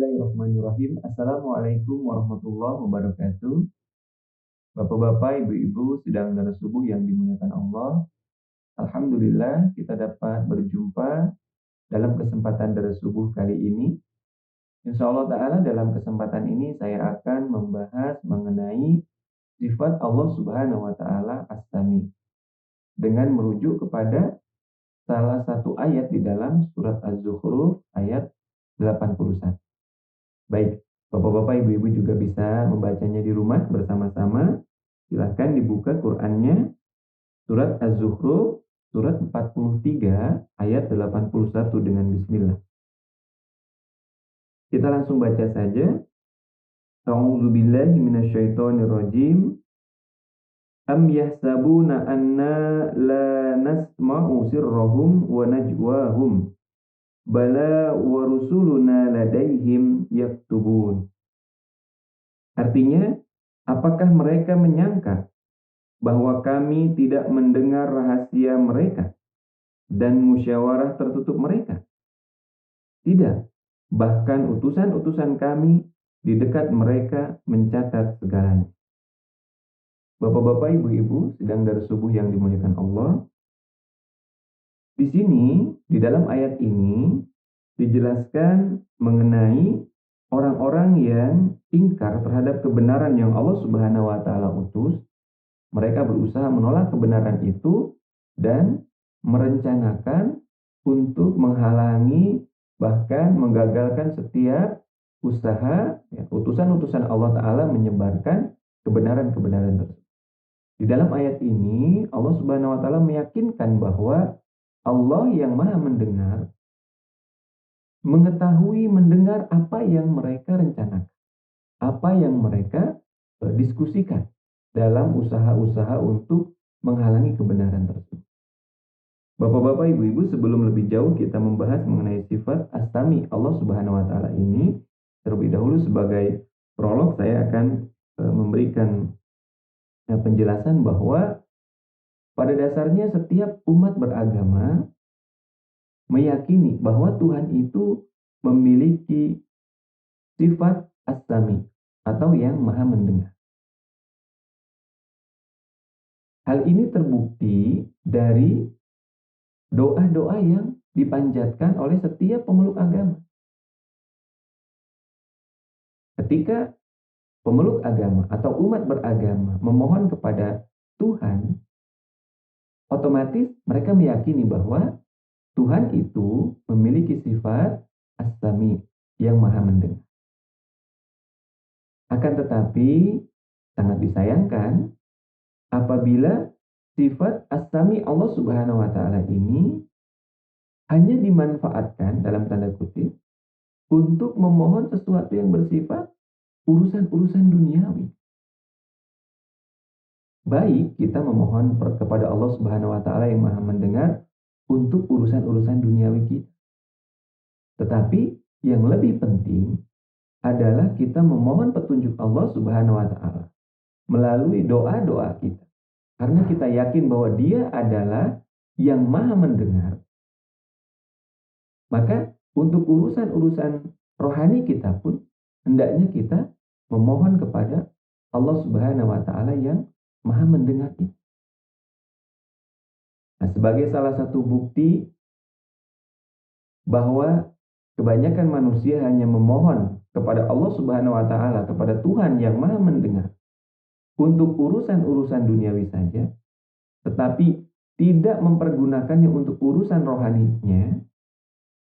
Bismillahirrahmanirrahim. Assalamualaikum warahmatullahi wabarakatuh. Bapak-bapak, ibu-ibu, sidang darah subuh yang dimuliakan Allah. Alhamdulillah kita dapat berjumpa dalam kesempatan darah subuh kali ini. Insya Allah Ta'ala dalam kesempatan ini saya akan membahas mengenai sifat Allah Subhanahu wa Ta'ala As-Sami dengan merujuk kepada salah satu ayat di dalam surat Az-Zukhruf ayat 81. Baik, bapak-bapak, ibu-ibu juga bisa membacanya di rumah bersama-sama. Silahkan dibuka Qur'annya, surat Az-Zukhruf, surat 43, ayat 81 dengan bismillah. Kita langsung baca saja. A'udzubillahi minasyaitonirrajim. Am yahsabuna anna la nasma'u sirrahum wa najwahum. Bala wa rusuluna ladaihim yaktubun. Artinya, apakah mereka menyangka bahwa kami tidak mendengar rahasia mereka dan musyawarah tertutup mereka? Tidak, bahkan utusan-utusan kami di dekat mereka mencatat segalanya. Bapak-bapak, ibu-ibu, sidang darah subuh yang dimuliakan Allah. Di sini, di dalam ayat ini, dijelaskan mengenai orang-orang yang ingkar terhadap kebenaran yang Allah Subhanahu wa Ta'ala utus. Mereka berusaha menolak kebenaran itu dan merencanakan untuk menghalangi bahkan menggagalkan setiap usaha utusan-utusan Allah Ta'ala menyebarkan kebenaran-kebenaran tersebut. Di dalam ayat ini Allah Subhanahu wa Ta'ala meyakinkan bahwa Allah yang Maha mendengar, mengetahui, mendengar apa yang mereka rencanakan, apa yang mereka diskusikan dalam usaha-usaha untuk menghalangi kebenaran tersebut. Bapak-bapak, ibu-ibu, sebelum lebih jauh kita membahas mengenai sifat As-Sami Allah Subhanahu wa Ta'ala ini, terlebih dahulu sebagai prolog saya akan memberikan penjelasan bahwa pada dasarnya setiap umat beragama meyakini bahwa Tuhan itu memiliki sifat As-Sami atau yang Maha mendengar. Hal ini terbukti dari doa-doa yang dipanjatkan oleh setiap pemeluk agama. Ketika pemeluk agama atau umat beragama memohon kepada Tuhan, otomatis mereka meyakini bahwa Tuhan itu memiliki sifat As-Sami yang Maha mendengar. Akan tetapi sangat disayangkan apabila sifat As-Sami Allah Subhanahu wa Ta'ala ini hanya dimanfaatkan dalam tanda kutip untuk memohon sesuatu yang bersifat urusan-urusan duniawi. Baik kita memohon kepada Allah Subhanahu wa Ta'ala yang Maha mendengar untuk urusan-urusan duniawi kita. Tetapi yang lebih penting adalah kita memohon petunjuk Allah Subhanahu wa Ta'ala melalui doa-doa kita. Karena kita yakin bahwa Dia adalah yang Maha mendengar. Maka untuk urusan-urusan rohani kita pun hendaknya kita memohon kepada Allah Subhanahu wa Ta'ala yang Maha mendengar itu. Nah, sebagai salah satu bukti bahwa kebanyakan manusia hanya memohon kepada Allah Subhanahu wa Ta'ala, kepada Tuhan yang Maha mendengar untuk urusan-urusan duniawi saja, tetapi tidak mempergunakannya untuk urusan rohaninya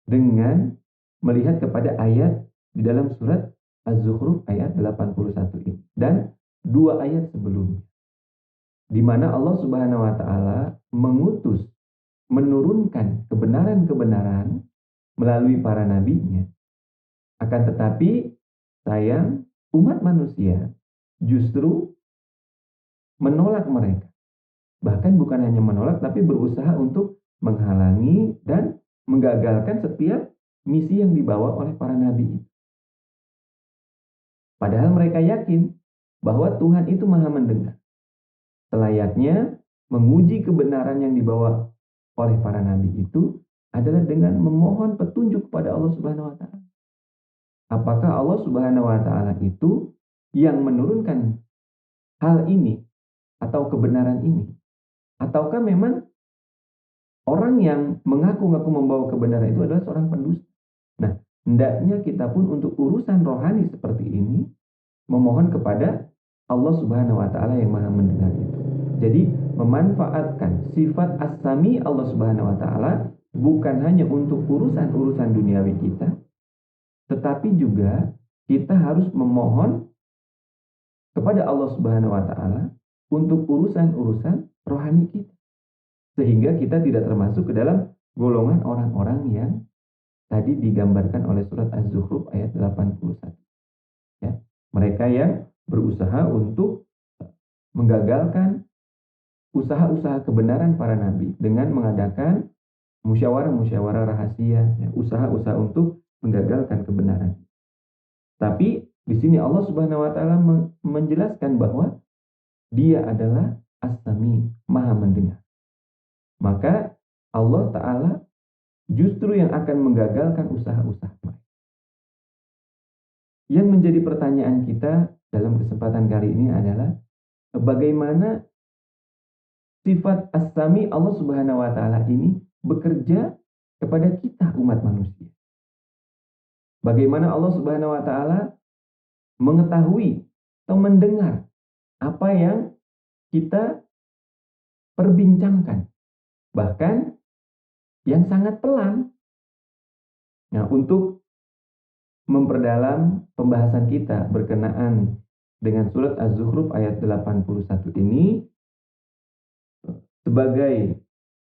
dengan melihat kepada ayat di dalam surat Az-Zukhruf ayat 81 ini dan dua ayat sebelumnya, di mana Allah Subhanahu wa Ta'ala mengutus, menurunkan kebenaran-kebenaran melalui para nabinya. Akan tetapi sayang, umat manusia justru menolak mereka. Bahkan bukan hanya menolak, tapi berusaha untuk menghalangi dan menggagalkan setiap misi yang dibawa oleh para nabi. Padahal mereka yakin bahwa Tuhan itu Maha mendengar. Selayaknya menguji kebenaran yang dibawa oleh para nabi itu adalah dengan memohon petunjuk kepada Allah Subhanahu wa Ta'ala. apakah Allah Subhanahu wa taala itu yang menurunkan hal ini atau kebenaran ini? Ataukah memang orang yang mengaku-ngaku membawa kebenaran itu adalah seorang pendusta? Nah, hendaknya kita pun untuk urusan rohani seperti ini memohon kepada Allah Subhanahu wa taala yang Maha mendengar itu. Jadi, memanfaatkan sifat as-sami Allah Subhanahu wa taala bukan hanya untuk urusan-urusan duniawi kita, tetapi juga kita harus memohon kepada Allah Subhanahu wa taala untuk urusan-urusan rohani kita. Sehingga kita tidak termasuk ke dalam golongan orang-orang yang tadi digambarkan oleh surat Az-Zukhruf ayat 81. Ya, mereka yang berusaha untuk menggagalkan usaha-usaha kebenaran para nabi dengan mengadakan musyawarah-musyawarah rahasia, ya, usaha-usaha untuk menggagalkan kebenaran. Tapi di sini Allah Subhanahu wa taala menjelaskan bahwa Dia adalah As-Sami, Maha mendengar. Maka Allah taala justru yang akan menggagalkan usaha-usaha mereka. Yang menjadi pertanyaan kita dalam kesempatan kali ini adalah bagaimana sifat As-Sami Allah Subhanahu wa taala ini bekerja kepada kita umat manusia. Bagaimana Allah Subhanahu wa taala mengetahui atau mendengar apa yang kita perbincangkan, bahkan yang sangat pelan. Nah, untuk memperdalam pembahasan kita berkenaan dengan surat Az-Zukhruf ayat 81 ini sebagai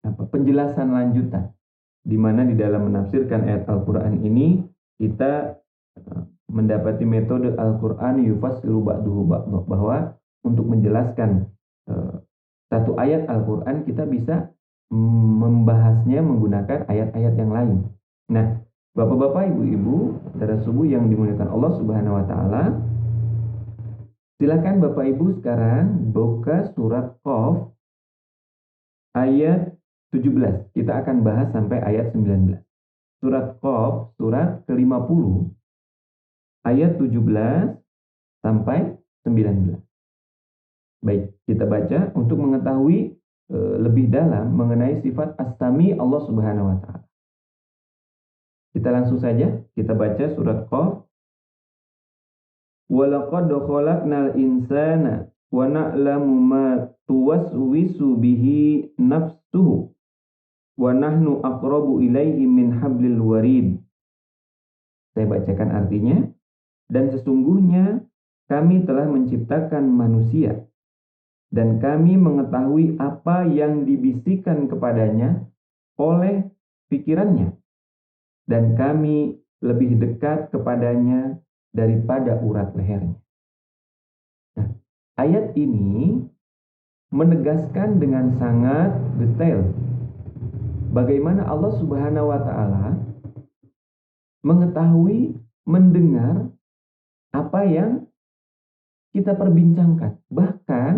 penjelasan lanjutan, di mana di dalam menafsirkan ayat Al-Quran ini kita mendapati metode Al-Quran yufassiru ba'duhu ba'dhu, bahwa untuk menjelaskan satu ayat Al-Quran kita bisa membahasnya menggunakan ayat-ayat yang lain. Nah, Bapak-bapak, ibu-ibu, saudara subuh yang dimuliakan Allah Subhanahu wa taala, silakan Bapak Ibu sekarang buka surat Qaf ayat 17. Kita akan bahas sampai ayat 19. Surat Qaf, surat ke-50 ayat 17 sampai 19. Baik, kita baca untuk mengetahui lebih dalam mengenai sifat As-Sami Allah Subhanahu wa taala. Kita langsung saja, kita baca surat Qaf. Walaqad khalaqnal insana wa na'lamu ma tuwaswisu bihi nafsuhu wa nahnu aqrabu ilaihi min hablil warid. Saya bacakan artinya. Dan sesungguhnya kami telah menciptakan manusia dan kami mengetahui apa yang dibisikkan kepadanya oleh pikirannya. Dan kami lebih dekat kepadanya daripada urat lehernya. Nah, ayat ini menegaskan dengan sangat detail bagaimana Allah Subhanahu wa taala mengetahui, mendengar apa yang kita perbincangkan. Bahkan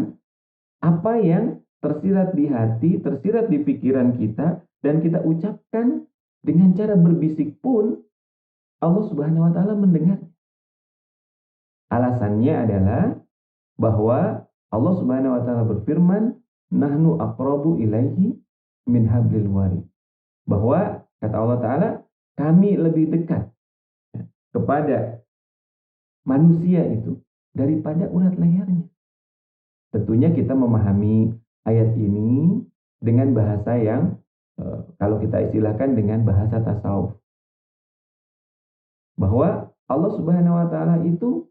apa yang tersirat di hati, tersirat di pikiran kita dan kita ucapkan dengan cara berbisik pun Allah Subhanahu wa taala mendengar. Alasannya adalah bahwa Allah Subhanahu wa taala berfirman, "Nahnu aqrabu ilaihi min hablil warid." Bahwa kata Allah taala, kami lebih dekat kepada manusia itu daripada urat lehernya. Tentunya kita memahami ayat ini dengan bahasa yang kalau kita istilahkan dengan bahasa tasawuf, bahwa Allah Subhanahu wa taala itu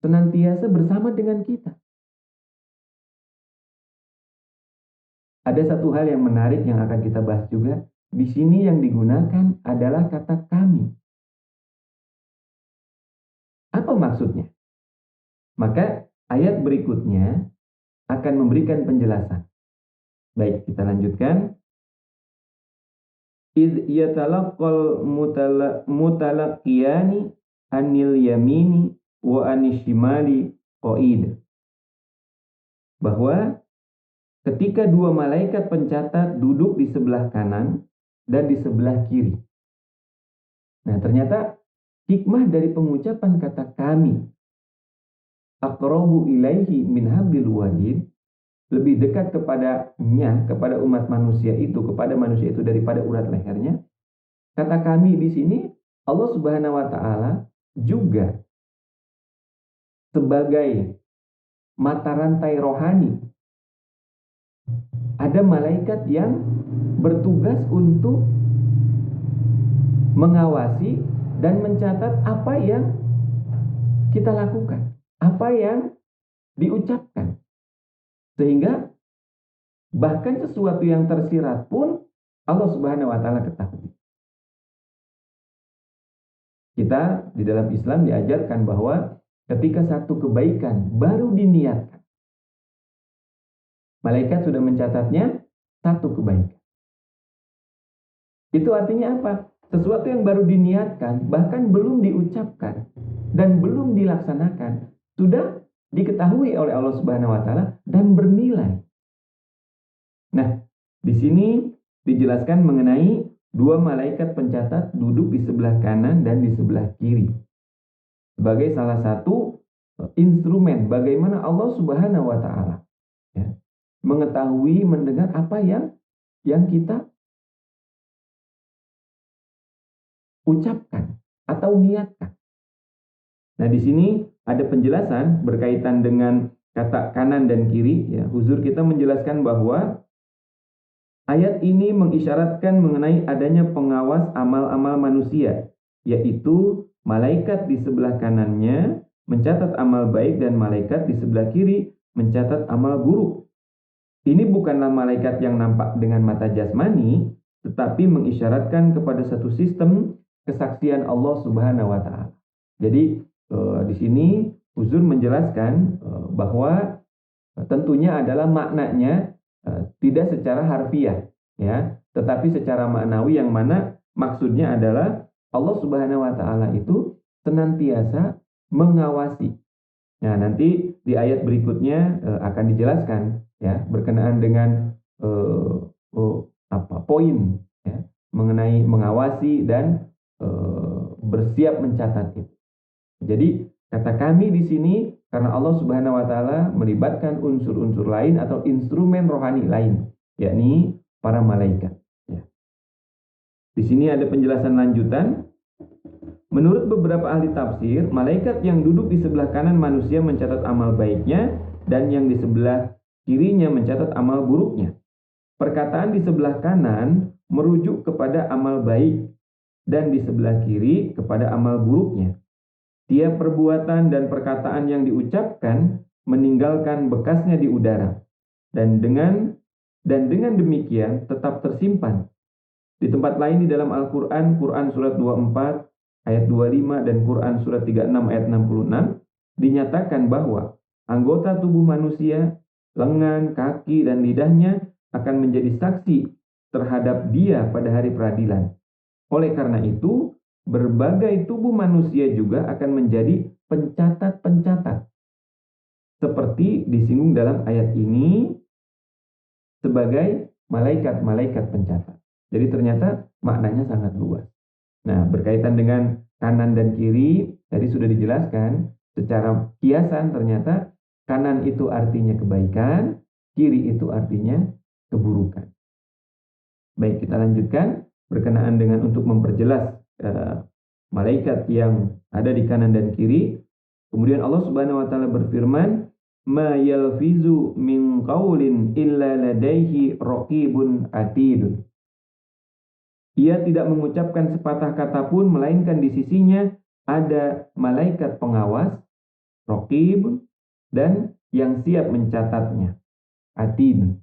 senantiasa bersama dengan kita. Ada satu hal yang menarik yang akan kita bahas juga. Di sini yang digunakan adalah kata kami. Apa maksudnya? Maka ayat berikutnya akan memberikan penjelasan. Baik, kita lanjutkan. Idh yatalaqqal mutalaqiyani anil yamini wa anishimali qa'id. Bahwa ketika dua malaikat pencatat duduk di sebelah kanan dan di sebelah kiri. Nah, ternyata hikmah dari pengucapan kata kami, aqrabu ilaihi min hablil warid, lebih dekat kepadanya, kepada umat manusia itu, kepada manusia itu daripada urat lehernya. Kata kami di sini Allah Subhanahu wa taala juga sebagai mata rantai rohani. Ada malaikat yang bertugas untuk mengawasi dan mencatat apa yang kita lakukan, apa yang diucapkan. Sehingga bahkan sesuatu yang tersirat pun Allah Subhanahu wa taala ketahui. Kita di dalam Islam diajarkan bahwa ketika satu kebaikan baru diniatkan, malaikat sudah mencatatnya satu kebaikan. Itu artinya apa? Sesuatu yang baru diniatkan, bahkan belum diucapkan dan belum dilaksanakan, sudah diketahui oleh Allah Subhanahu wa taala dan bernilai. Nah, di sini dijelaskan mengenai dua malaikat pencatat duduk di sebelah kanan dan di sebelah kiri. Sebagai salah satu instrumen bagaimana Allah Subhanahu wa taala mengetahui, mendengar apa yang kita ucapkan atau niatkan. Nah, di sini ada penjelasan berkaitan dengan kata kanan dan kiri. Ya, Huzur kita menjelaskan bahwa ayat ini mengisyaratkan mengenai adanya pengawas amal-amal manusia, yaitu malaikat di sebelah kanannya mencatat amal baik dan malaikat di sebelah kiri mencatat amal buruk. Ini bukanlah malaikat yang nampak dengan mata jasmani, tetapi mengisyaratkan kepada satu sistem kesaksian Allah Subhanahu wa taala. Jadi di sini Huzur menjelaskan bahwa tentunya adalah maknanya tidak secara harfiah, ya, tetapi secara maknawi, yang mana maksudnya adalah Allah Subhanahu wa taala itu senantiasa mengawasi. Nah, nanti di ayat berikutnya akan dijelaskan, ya, berkenaan dengan poin, ya, mengenai mengawasi dan bersiap mencatat itu. Jadi kata kami di sini karena Allah Subhanahu wa taala melibatkan unsur-unsur lain atau instrumen rohani lain, yakni para malaikat. Ya. Di sini ada penjelasan lanjutan. Menurut beberapa ahli tafsir, malaikat yang duduk di sebelah kanan manusia mencatat amal baiknya dan yang di sebelah kirinya mencatat amal buruknya. Perkataan di sebelah kanan merujuk kepada amal baik dan di sebelah kiri kepada amal buruknya. Tiap perbuatan dan perkataan yang diucapkan meninggalkan bekasnya di udara dan dengan demikian tetap tersimpan. Di tempat lain di dalam Al-Quran, Quran surat 24 ayat 25 dan Quran surat 36 ayat 66, dinyatakan bahwa anggota tubuh manusia, lengan, kaki, dan lidahnya akan menjadi saksi terhadap dia pada hari peradilan. Oleh karena itu, berbagai tubuh manusia juga akan menjadi pencatat-pencatat. Seperti disinggung dalam ayat ini sebagai malaikat-malaikat pencatat. Jadi ternyata maknanya sangat luas. Nah, berkaitan dengan kanan dan kiri, tadi sudah dijelaskan secara kiasan, ternyata kanan itu artinya kebaikan, kiri itu artinya keburukan. Baik, kita lanjutkan berkenaan dengan untuk memperjelas malaikat yang ada di kanan dan kiri. Kemudian Allah Subhanahu wa taala berfirman, "Ma yalfizu min qaulin illa ladaihi raqibun atid." Ia tidak mengucapkan sepatah kata pun melainkan di sisinya ada malaikat pengawas, raqib, dan yang siap mencatatnya, atid.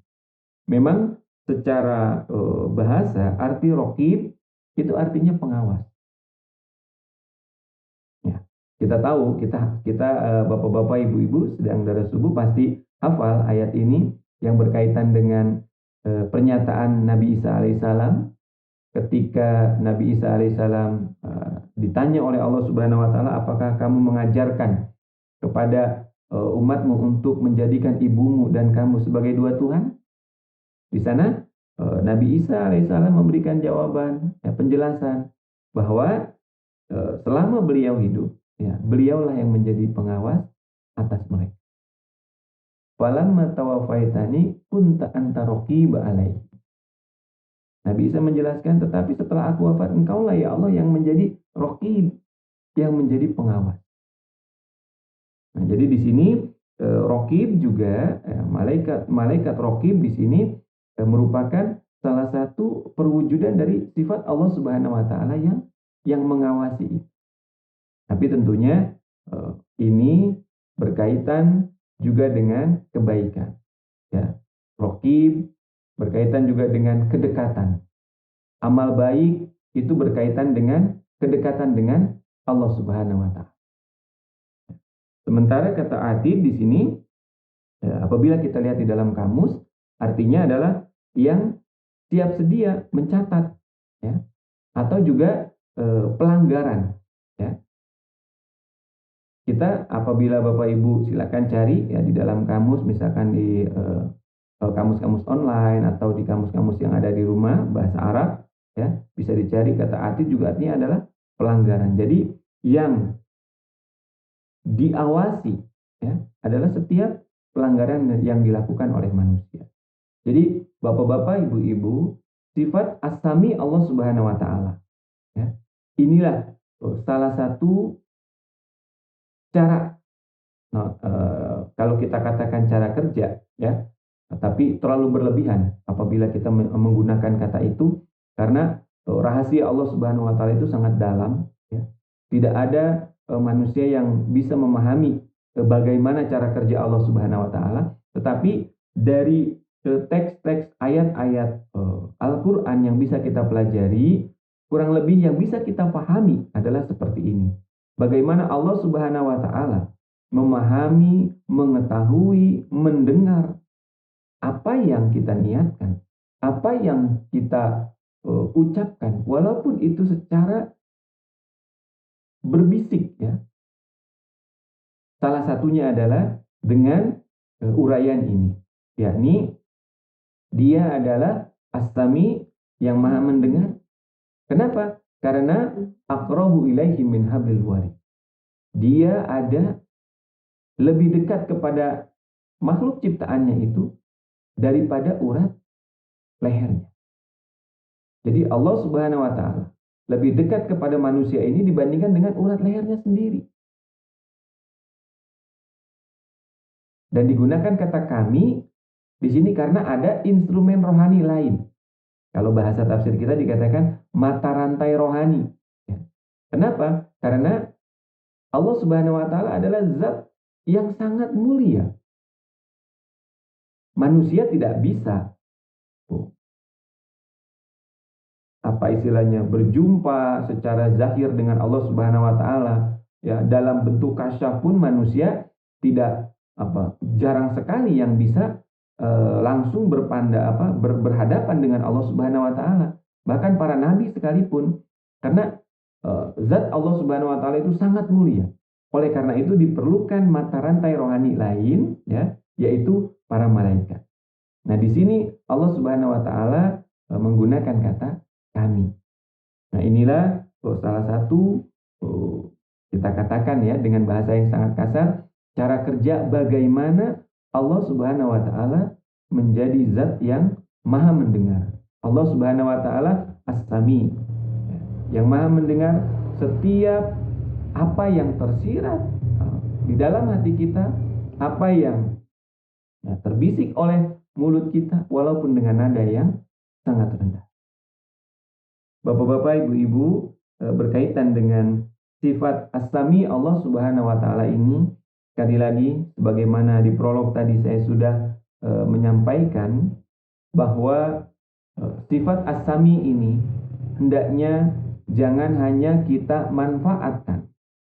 Memang secara bahasa arti raqib itu artinya pengawas. Ya, kita tahu, kita bapak-bapak, ibu-ibu sedang darah subuh pasti hafal ayat ini yang berkaitan dengan pernyataan Nabi Isa alaihissalam ketika Nabi Isa alaihissalam ditanya oleh Allah Subhanahu wa taala, apakah kamu mengajarkan kepada umatmu untuk menjadikan ibumu dan kamu sebagai dua Tuhan? Di sana Nabi Isa alaihissalam memberikan jawaban, penjelasan bahwa selama beliau hidup, ya, beliaulah yang menjadi pengawas atas mereka. Falamma tawaffaitani kunta anta raqiba alaihi. Nabi Isa menjelaskan, tetapi setelah aku wafat, engkaulah ya Allah yang menjadi raqib, yang menjadi pengawas. Nah, jadi di sini raqib juga malaikat raqib di sini merupakan salah satu perwujudan dari sifat Allah Subhanahu wa taala yang mengawasi. Tapi tentunya ini berkaitan juga dengan kebaikan, ya. Raqib berkaitan juga dengan kedekatan. Amal baik itu berkaitan dengan kedekatan dengan Allah Subhanahu wa taala. Sementara kata atid di sini, apabila kita lihat di dalam kamus, artinya adalah yang siap sedia mencatat, ya, atau juga pelanggaran, ya. Kita apabila Bapak Ibu silakan cari, ya, di dalam kamus, misalkan di kamus-kamus online atau di kamus-kamus yang ada di rumah bahasa Arab, ya, bisa dicari kata atid juga artinya adalah pelanggaran. Jadi yang diawasi, ya, adalah setiap pelanggaran yang dilakukan oleh manusia. Jadi Bapak-bapak, Ibu-ibu, sifat as-sami Allah Subhanahu wa taala, ya. Inilah salah satu cara, kalau kita katakan cara kerja, ya, tapi terlalu berlebihan apabila kita menggunakan kata itu, karena rahasia Allah Subhanahu wa taala itu sangat dalam, ya. Tidak ada manusia yang bisa memahami bagaimana cara kerja Allah Subhanahu wa taala, tetapi dari teks-teks ayat-ayat Al-Qur'an yang bisa kita pelajari, kurang lebih yang bisa kita pahami adalah seperti ini. Bagaimana Allah Subhanahu wa taala memahami, mengetahui, mendengar apa yang kita niatkan, apa yang kita ucapkan, walaupun itu secara berbisik, ya. Salah satunya adalah dengan uraian ini, yakni dia adalah as-sami, yang maha mendengar. Kenapa? Karena aqrabu ilaihi min hablil warid. Dia ada lebih dekat kepada makhluk ciptaannya itu daripada urat lehernya. Jadi Allah Subhanahu wa taala lebih dekat kepada manusia ini dibandingkan dengan urat lehernya sendiri. Dan digunakan kata kami di sini karena ada instrumen rohani lain. Kalau bahasa tafsir kita dikatakan mata rantai rohani. Ya. Kenapa? Karena Allah Subhanahu wa taala adalah zat yang sangat mulia. Manusia tidak bisa berjumpa secara zahir dengan Allah Subhanahu wa taala, ya, dalam bentuk kasyaf pun manusia tidak jarang sekali yang bisa langsung berhadapan dengan Allah Subhanahu wa taala. Bahkan para nabi sekalipun, karena zat Allah Subhanahu wa taala itu sangat mulia. Oleh karena itu diperlukan mata rantai rohani lain, ya, yaitu para malaikat. Nah, di sini Allah Subhanahu wa taala menggunakan kata kami. Nah, inilah salah satu kita katakan, ya, dengan bahasa yang sangat kasar, cara kerja bagaimana Allah Subhanahu wa taala menjadi zat yang maha mendengar. Allah Subhanahu wa taala as-sami, yang maha mendengar setiap apa yang tersirat di dalam hati kita, apa yang, ya, terbisik oleh mulut kita, walaupun dengan nada yang sangat rendah. Bapak-bapak, ibu-ibu, berkaitan dengan sifat as-sami Allah Subhanahu wa taala ini, sekali lagi sebagaimana di prolog tadi saya sudah menyampaikan bahwa sifat as-sami ini hendaknya jangan hanya kita manfaatkan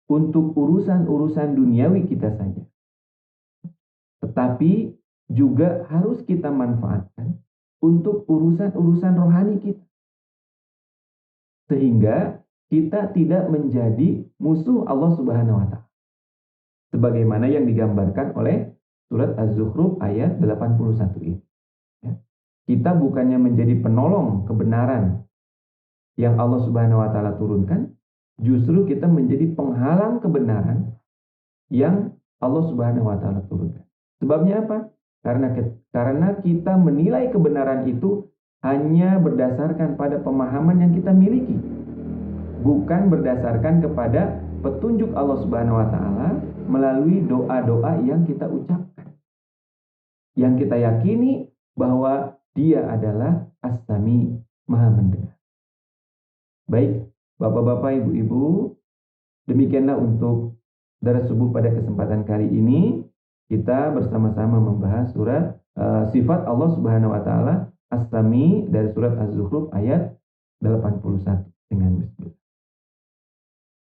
untuk urusan-urusan duniawi kita saja, tetapi juga harus kita manfaatkan untuk urusan-urusan rohani kita, sehingga kita tidak menjadi musuh Allah Subhanahu wa taala. Sebagaimana yang digambarkan oleh surat Az-Zukhruf ayat 81 ini. Ya. Kita bukannya menjadi penolong kebenaran yang Allah Subhanahu wa taala turunkan, justru kita menjadi penghalang kebenaran yang Allah Subhanahu wa taala turunkan. Sebabnya apa? Karena kita menilai kebenaran itu hanya berdasarkan pada pemahaman yang kita miliki, bukan berdasarkan kepada petunjuk Allah Subhanahu wa taala melalui doa-doa yang kita ucapkan. Yang kita yakini bahwa Dia adalah As-Sami, Maha mendengar. Baik, Bapak-bapak, Ibu-ibu, demikianlah untuk Daras Subuh pada kesempatan kali ini. Kita bersama-sama membahas surat sifat Allah Subhanahu wa taala As-Sami dari surat Az-Zukhruf ayat 81 dengan bismillah.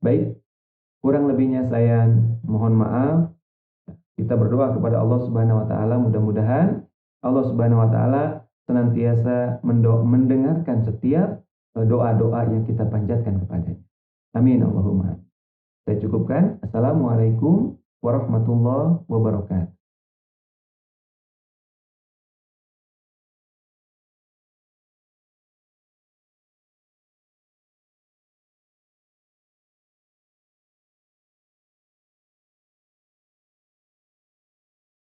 Baik, kurang lebihnya saya mohon maaf. Kita berdoa kepada Allah Subhanahu wa taala, mudah-mudahan Allah Subhanahu wa taala senantiasa mendengarkan setiap doa-doa yang kita panjatkan kepadanya. Amin Allahumma. Saya cukupkan. Assalamualaikum warahmatullahi wabarakatuh.